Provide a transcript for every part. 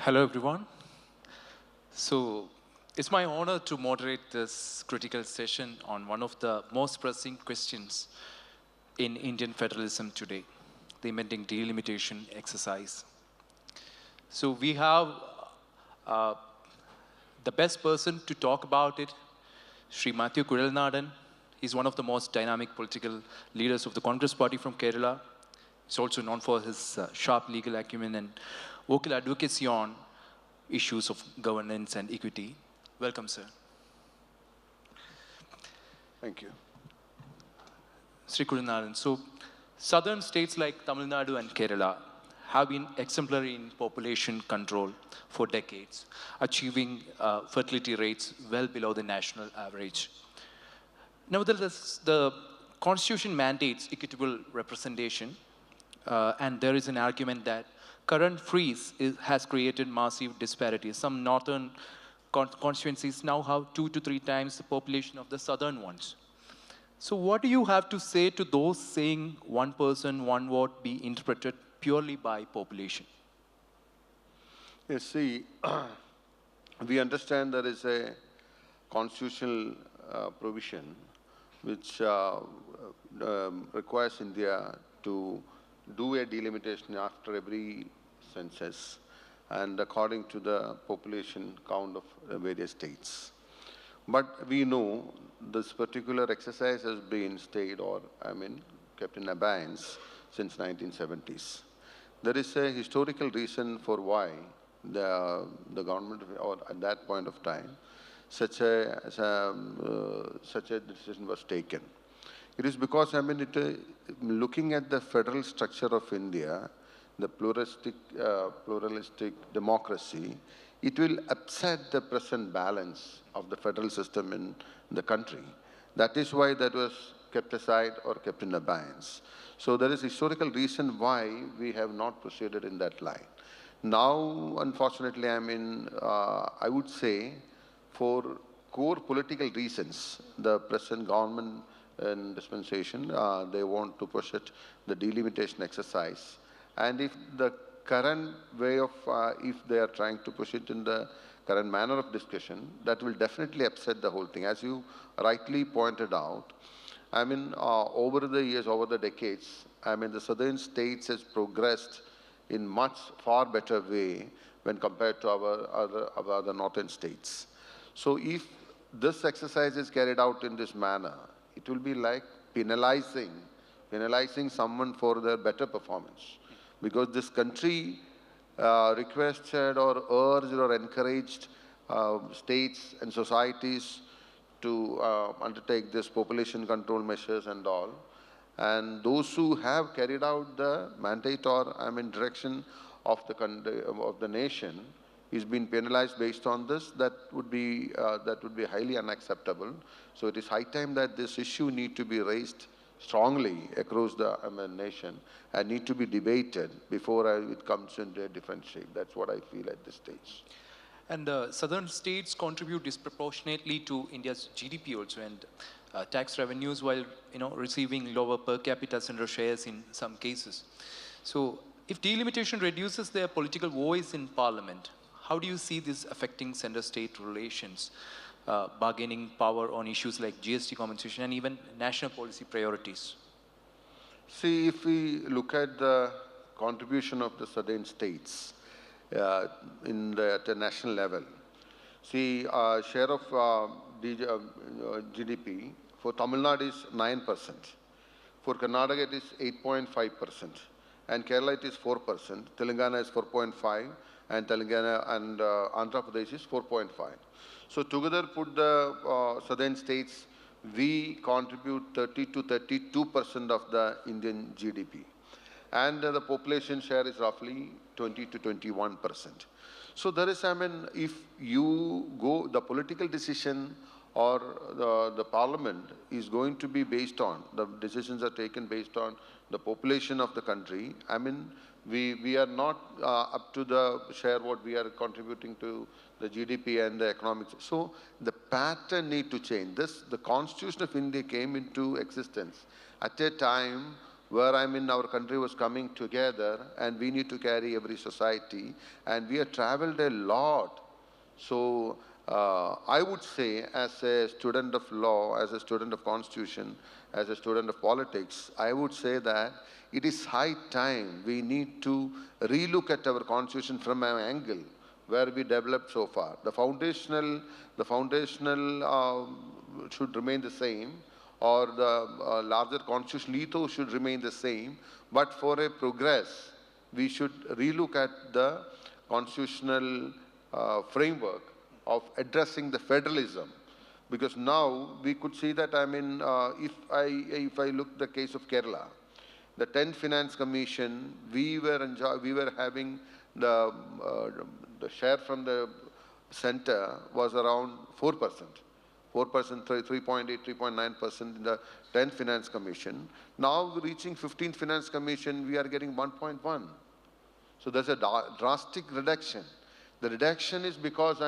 Hello, everyone. So it's my honor to moderate this critical session on one of the most pressing questions in Indian federalism today, the impending delimitation exercise. So we have uh, the best person to talk about it, Sri Mathew Kuzhalnadan. He's one of the most dynamic political leaders of the Congress Party from Kerala. He's also known for his sharp legal acumen and vocal advocacy on issues of governance and equity. Welcome, sir. Thank you. Sri Kuzhalnadan. So, southern states like Tamil Nadu and Kerala have been exemplary in population control for decades, achieving fertility rates well below the national average. Nevertheless, the Constitution mandates equitable representation, and there is an argument that current freeze has created massive disparities. Some northern constituencies now have 2 to 3 times the population of the southern ones. So what do you have to say to those saying one person, one vote be interpreted purely by population? You see, we understand there is a constitutional provision which requires India to do a delimitation after every census and according to the population count of various states. But we know this particular exercise has been stayed or, kept in abeyance since 1970s. There is a historical reason for why the government, or at that point of time, such a decision was taken. It is because, looking at the federal structure of India, the pluralistic democracy, it will upset the present balance of the federal system in the country. That is why that was kept aside or kept in abeyance. So there is historical reason why we have not proceeded in that line. Now, unfortunately, I would say for core political reasons, the present government and dispensation, they want to push it, the delimitation exercise. And if the current way of, if they are trying to push it in the current manner of discussion, that will definitely upset the whole thing. As you rightly pointed out, over the years, over the decades, the southern states has progressed in much far better way when compared to our other northern states. So if this exercise is carried out in this manner, it will be like penalizing someone for their better performance. Because this country requested or urged or encouraged states and societies to undertake this population control measures and all. And those who have carried out the mandate or direction of the nation is being penalized based on this. That would be highly unacceptable. So it is high time that this issue need to be raised strongly across the nation and need to be debated before it comes into a different shape. That's what I feel at this stage. And southern states contribute disproportionately to India's GDP also, and tax revenues while receiving lower per capita center shares in some cases. So if delimitation reduces their political voice in parliament, how do you see this affecting center-state relations, bargaining power on issues like GST compensation and even national policy priorities? See, if we look at the contribution of the southern states at the national level, see, share of GDP for Tamil Nadu is 9%. For Karnataka, it is 8.5%. And Kerala, it is 4%. Telangana is 4.5%. And Telangana and Andhra Pradesh is 4.5%. So together put the southern states, we contribute 30 to 32% of the Indian GDP. And the population share is roughly 20 to 21%. So there is, if you go, the political decision or the parliament is going to be based on, the decisions are taken based on the population of the country. We are not up to the share what we are contributing to the GDP and the economics. So the pattern need to change. The Constitution of India came into existence at a time where our country was coming together, and we need to carry every society, and we have traveled a lot. So I would say, as a student of law, as a student of constitution, as a student of politics, I would say that it is high time we need to relook at our constitution from an angle where we developed so far. The foundational should remain the same, or the larger constitutional ethos should remain the same, but for a progress, we should relook at the constitutional framework of addressing the federalism. Because now we could see that, if I look the case of Kerala, the 10th Finance Commission, we were having the share from the center was around 4%. 4%, 3.8, 3.9% in the 10th Finance Commission. Now reaching 15th Finance Commission, we are getting 1.1. So there's a drastic reduction. The reduction is because,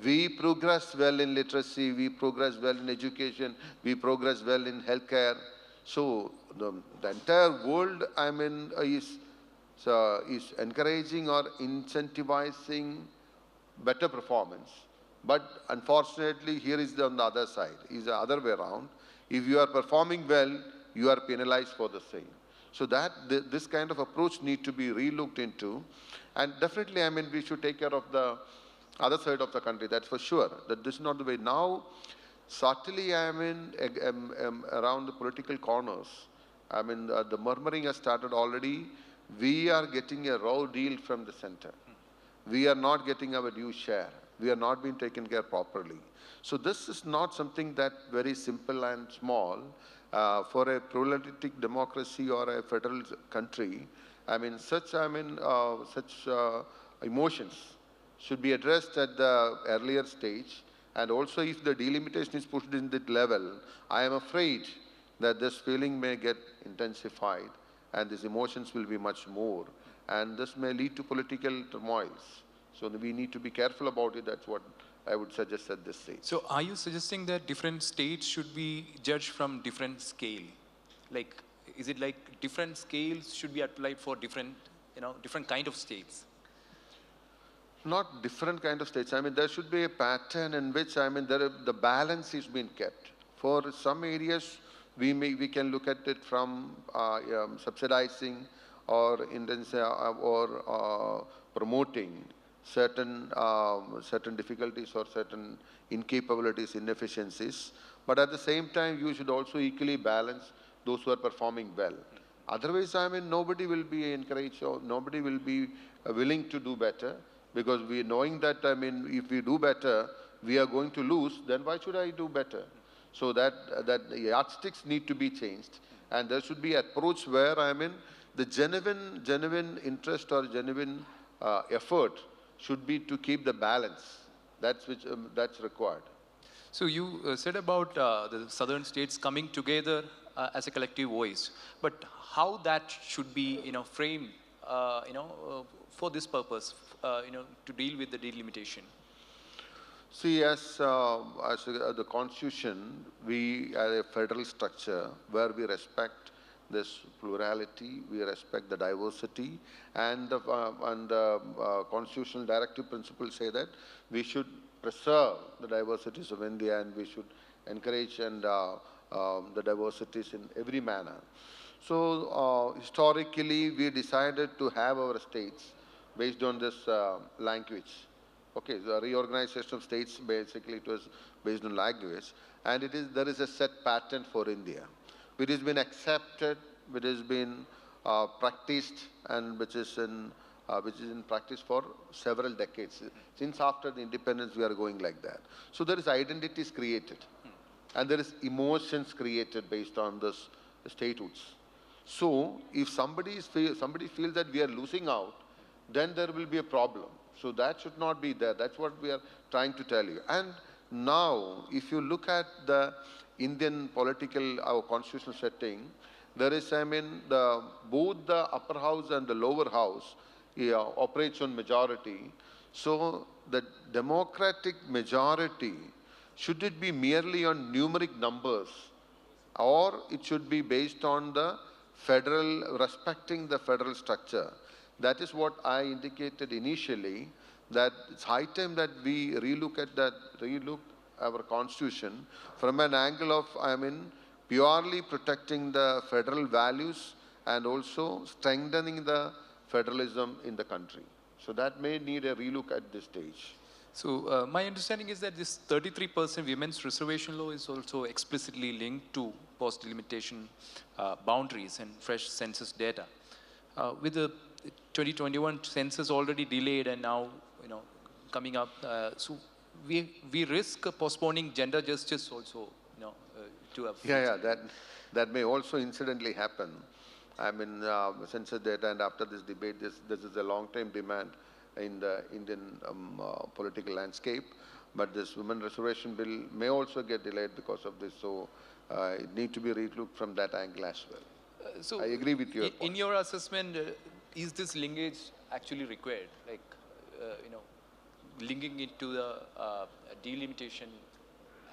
we progress well in literacy, we progress well in education, we progress well in healthcare. So the entire world, is encouraging or incentivizing better performance. But unfortunately, here is on the other side, is the other way around. If you are performing well, you are penalized for the same. So that this kind of approach need to be relooked into. And definitely, we should take care of the other side of the country, that's for sure. That this is not the way. Now, subtly, around the political corners, the murmuring has started already. We are getting a raw deal from the center. We are not getting our due share. We are not being taken care properly. So this is not something that very simple and small. For a pluralistic democracy or a federal country, such emotions should be addressed at the earlier stage. And also, if the delimitation is pushed in that level, I am afraid that this feeling may get intensified and these emotions will be much more. And this may lead to political turmoils. So we need to be careful about it. That's what I would suggest at this stage. So are you suggesting that different states should be judged from different scale? Like, is it like different scales should be applied for different kind of states? Not different kind of states. There should be a pattern in which, the balance is being kept. For some areas, we can look at it from subsidizing or promoting certain difficulties or certain incapabilities, inefficiencies. But at the same time, you should also equally balance those who are performing well. Otherwise, nobody will be encouraged or nobody will be willing to do better, because we knowing that, if we do better, we are going to lose, then why should I do better? So that yardsticks need to be changed, and there should be approach where, the genuine interest or genuine effort should be to keep the balance. That's required. So you said about the southern states coming together as a collective voice, but how that should be, framed, for this purpose, to deal with the delimitation? See, as the Constitution, we are a federal structure where we respect this plurality, we respect the diversity, and the constitutional directive principles say that we should preserve the diversities of India, and we should encourage the diversities in every manner. So historically, we decided to have our states based on this language. Okay, the reorganization of states, basically it was based on language, and there is a set pattern for India. It has been accepted, which has been practiced, and which is in practice for several decades. Since after the independence, we are going like that. So there is identities created, and there is emotions created based on this statutes. So if somebody feels that we are losing out, then there will be a problem. So that should not be there. That's what we are trying to tell you. And now, if you look at the Indian political, our constitutional setting, there is, both the upper house and the lower house operates on majority. So the democratic majority, should it be merely on numeric numbers, or it should be based on the respecting the federal structure. That is what I indicated initially, that it's high time that we relook our constitution from an angle of, purely protecting the federal values and also strengthening the federalism in the country. So that may need a relook at this stage. So my understanding is that this 33% women's reservation law is also explicitly linked to post-delimitation boundaries and fresh census data. With the 2021 census already delayed and now coming up, so we risk postponing gender justice also to a that may also incidentally happen. Census data, and after this debate, this is a long-time demand in the Indian political landscape. But this women reservation bill may also get delayed because of this. So it needs to be relooked from that angle as well. So I agree with your point. In your assessment, is this linkage actually required? Like, linking it to the delimitation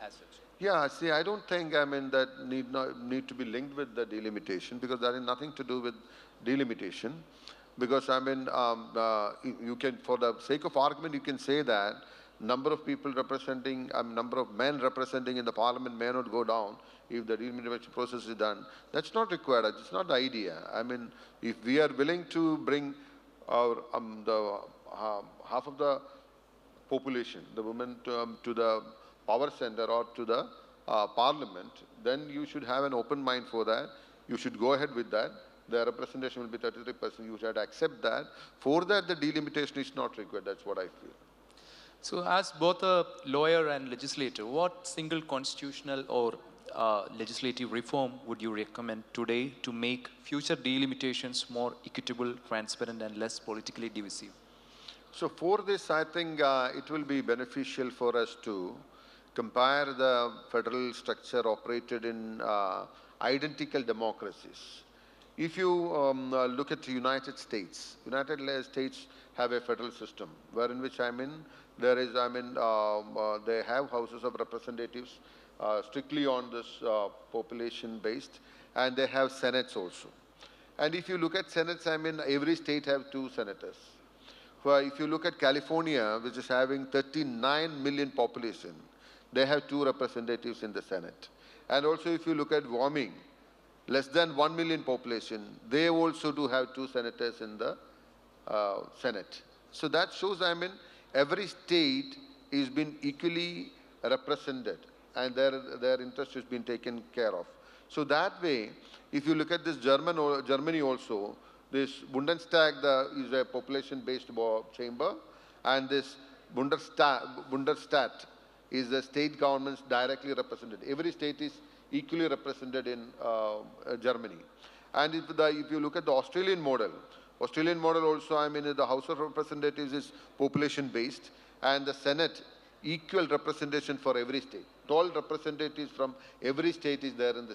as such? Yeah, see, I don't think, that need to be linked with the delimitation, because that has nothing to do with delimitation. Because, you can, for the sake of argument, you can say that number of people representing, number of men representing in the parliament may not go down if the delimitation process is done. That's not required. It's not the idea. If we are willing to bring our, half of the population, the women to the power center or to the parliament, then you should have an open mind for that. You should go ahead with that. The representation will be 33%. You should accept that. For that, the delimitation is not required. That's what I feel. So as both a lawyer and legislator, what single constitutional or legislative reform would you recommend today to make future delimitations more equitable, transparent, and less politically divisive? So for this, I think it will be beneficial for us to compare the federal structure operated in identical democracies. If you look at the United States have a federal system, wherein which there is, they have houses of representatives strictly on this population based, and they have senates also. And if you look at senates, every state have 2 senators. If you look at California, which is having 39 million population, they have 2 representatives in the Senate. And also if you look at Wyoming, less than 1 million population, they also do have 2 senators in the Senate. So that shows, every state is being equally represented and their interest has been taken care of. So that way, if you look at this Germany also, this Bundestag is a population-based chamber, and this Bundesrat is the state governments directly represented. Every state is equally represented in Germany. And if you look at the Australian model also, the House of Representatives is population-based, and the Senate, equal representation for every state. 12 representatives from every state is there in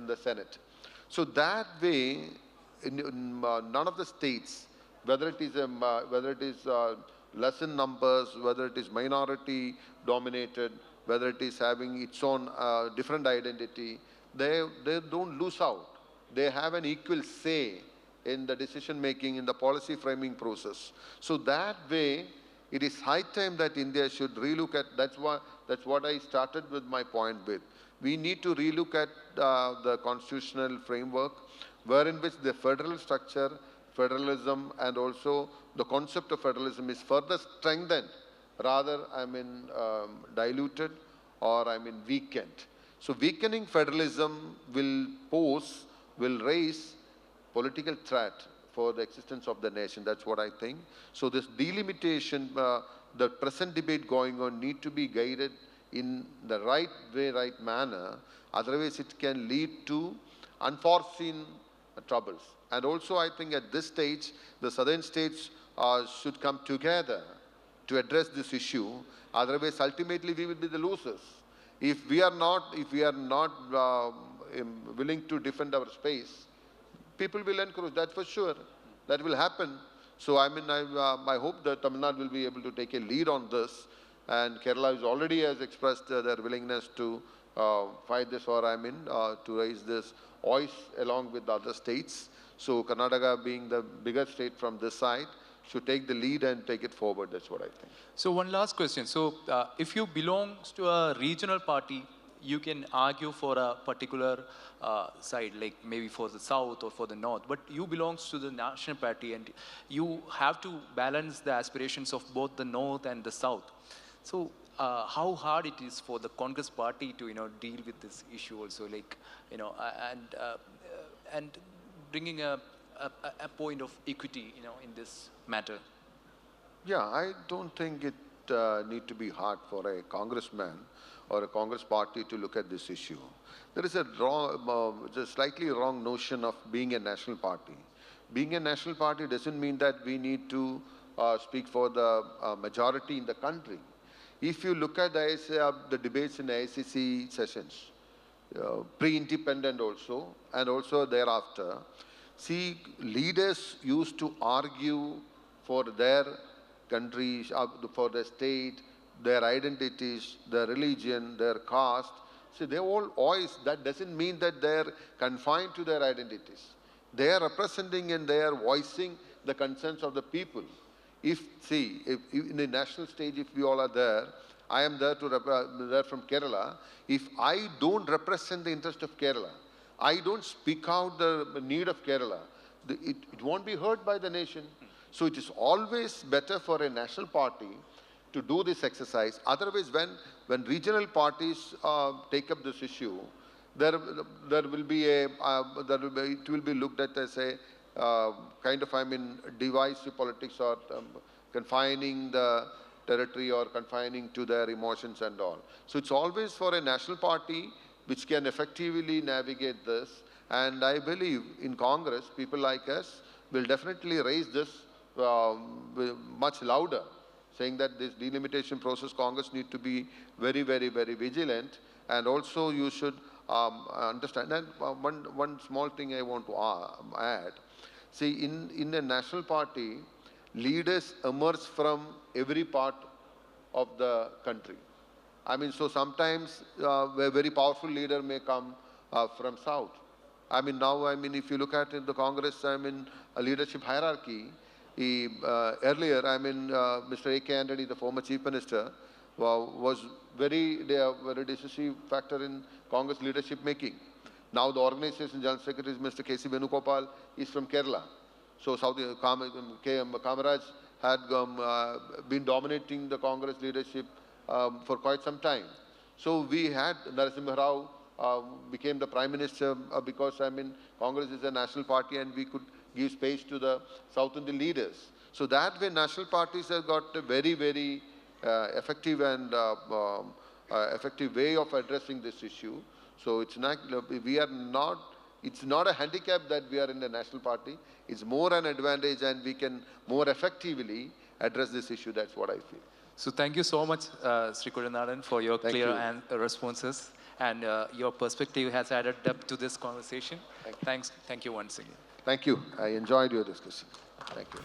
the Senate. So that way, none of the states, whether it is less in numbers, whether it is minority dominated, whether it is having its own different identity, they don't lose out. They have an equal say in the decision making, in the policy framing process. So that way, it is high time that India should relook at, that's what I started with my point with. We need to relook at the constitutional framework, wherein which the federal structure, federalism, and also the concept of federalism is further strengthened, rather, diluted or, weakened. So weakening federalism will raise political threat for the existence of the nation. That's what I think. So this delimitation, the present debate going on, need to be guided in the right way, right manner. Otherwise, it can lead to unforeseen troubles. And also, I think at this stage, the southern states should come together to address this issue. Otherwise, ultimately, we will be the losers. If we are not willing to defend our space, people will encroach. That's for sure. That will happen. So, I hope that Tamil Nadu will be able to take a lead on this. And Kerala already has expressed their willingness to fight this, or to raise this voice along with the other states. So Karnataka, being the bigger state from this side, should take the lead and take it forward. That's what I think. So one last question. So if you belong to a regional party, you can argue for a particular side, like maybe for the south or for the north, but you belongs to the national party and you have to balance the aspirations of both the north and the south. So how hard it is for the Congress party to, deal with this issue also, like, and bringing a point of equity, in this matter? Yeah, I don't think it need to be hard for a congressman or a Congress party to look at this issue. There is a slightly wrong notion of being a national party. Being a national party doesn't mean that we need to speak for the majority in the country. If you look at the debates in the ICC sessions, pre-independent also, and also thereafter, see, leaders used to argue for their countries, for their state, their identities, their religion, their caste. See, they all voice. That doesn't mean that they're confined to their identities. They are representing and they are voicing the concerns of the people. If in the national stage, if we all are there, I am there there from Kerala. If I don't represent the interest of Kerala, I don't speak out the need of Kerala, it won't be heard by the nation. So it is always better for a national party to do this exercise. Otherwise, when regional parties take up this issue, it will be looked at as a kind of, divisive politics, or confining the territory or confining to their emotions and all. So it's always for a national party which can effectively navigate this. And I believe in Congress, people like us will definitely raise this much louder, saying that this delimitation process, Congress need to be very, very, very vigilant. And also you should understand. And one small thing I want to add. See, in a national party, leaders emerge from every part of the country. So sometimes a very powerful leader may come from south. Now, if you look at the Congress, a leadership hierarchy, earlier, Mr. A.K. Antony, the former Chief Minister, was very decisive factor in Congress leadership making. Now the organization General Secretary, Mr. K.C. Venugopal, is from Kerala. So Kamaraj had been dominating the Congress leadership for quite some time. So we had Narasimha Rao became the Prime Minister because Congress is a national party and we could give space to the South Indian leaders. So that way national parties have got a very, very effective and effective way of addressing this issue. So it's not a handicap that we are in the national party. It's more an advantage and we can more effectively address this issue. That's what I feel. So thank you so much, Sri Kuzhalnadan, for your clear responses. And your perspective has added depth to this conversation. Thank you once again. Thank you. I enjoyed your discussion. Thank you.